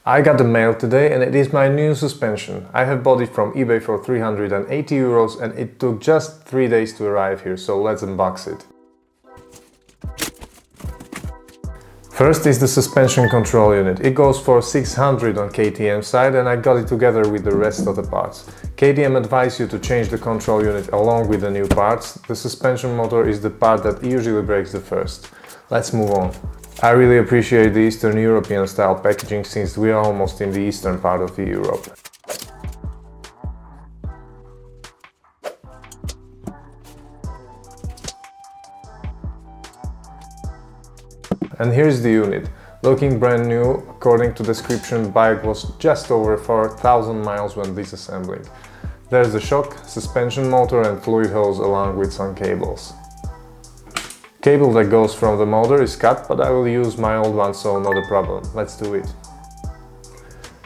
I got the mail today and it is my new suspension. I have bought it from eBay for 380 euros and it took just 3 days to arrive here, so let's unbox it. First is the suspension control unit. It goes for 600 on KTM side and I got it together with the rest of the parts. KTM advise you to change the control unit along with the new parts. The suspension motor is the part that usually breaks the first. Let's move on. I really appreciate the Eastern European style packaging since we are almost in the eastern part of Europe. And here's the unit. Looking brand new, according to description, bike was just over 4,000 miles when disassembling. There's the shock, suspension motor and fluid hose along with some cables. Cable that goes from the motor is cut, but I will use my old one, so not a problem. Let's do it.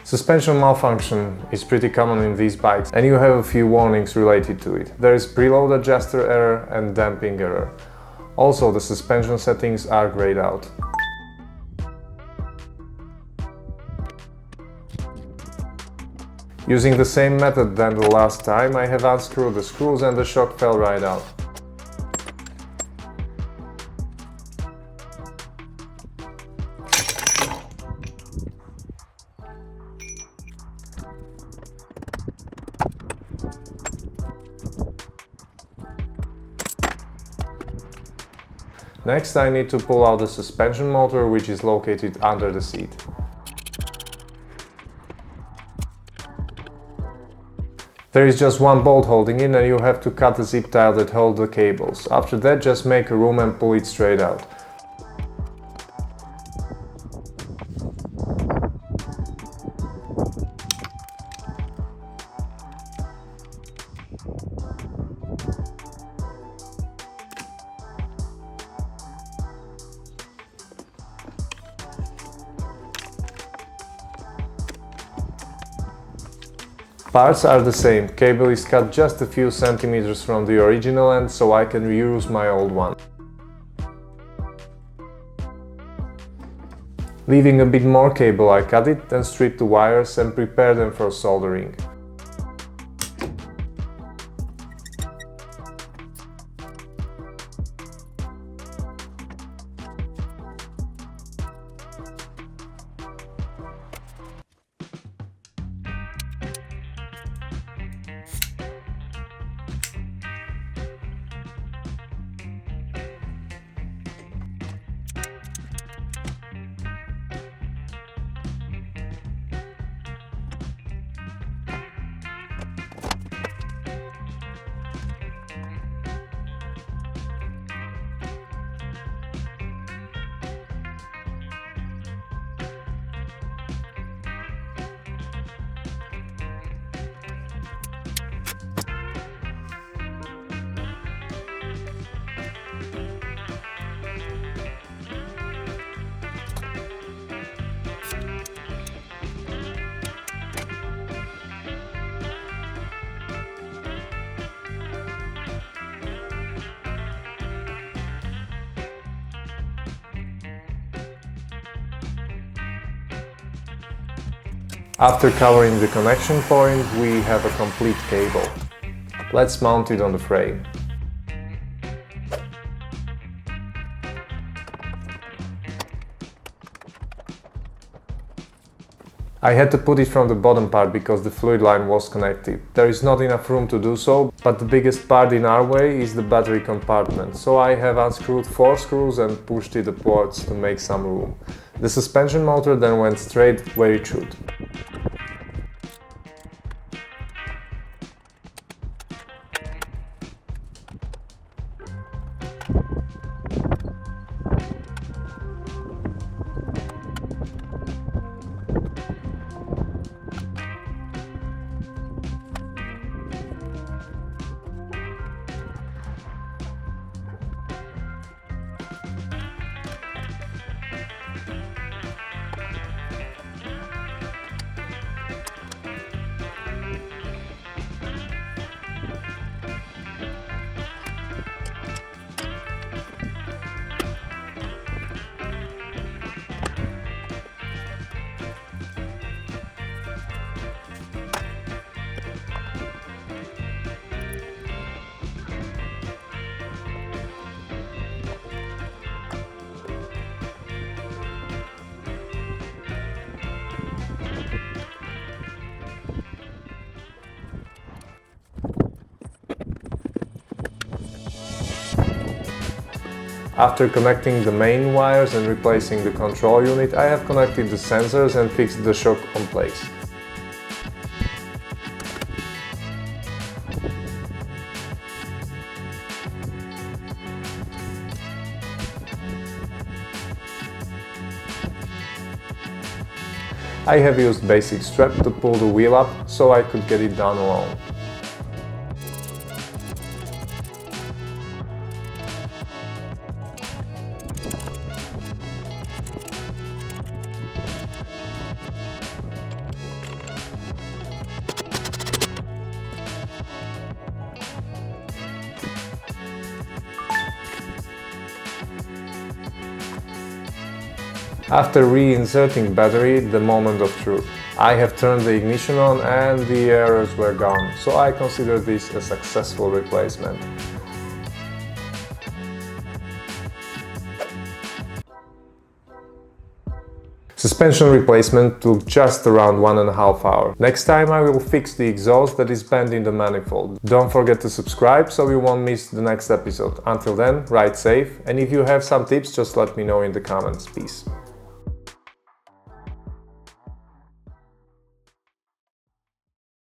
Suspension malfunction is pretty common in these bikes and you have a few warnings related to it. There is preload adjuster error and damping error. Also, the suspension settings are grayed out. Using the same method than the last time, I have unscrewed the screws and the shock fell right out. Next, I need to pull out the suspension motor, which is located under the seat. There is just one bolt holding in and you have to cut the zip tie that holds the cables. After that, just make a room and pull it straight out. Parts are the same, cable is cut just a few centimeters from the original end, so I can reuse my old one. Leaving a bit more cable, I cut it, then strip the wires and prepare them for soldering. After covering the connection point, we have a complete cable. Let's mount it on the frame. I had to put it from the bottom part because the fluid line was connected. There is not enough room to do so, but the biggest part in our way is the battery compartment, so I have unscrewed 4 screws and pushed it upwards to make some room. The suspension motor then went straight where it should. After connecting the main wires and replacing the control unit, I have connected the sensors and fixed the shock on place. I have used basic strap to pull the wheel up so I could get it down alone. After reinserting battery, the moment of truth. I have turned the ignition on and the errors were gone, so I consider this a successful replacement. Suspension replacement took just around 1.5 hours. Next time I will fix the exhaust that is bent in the manifold. Don't forget to subscribe so you won't miss the next episode. Until then, ride safe, and if you have some tips, just let me know in the comments. Peace.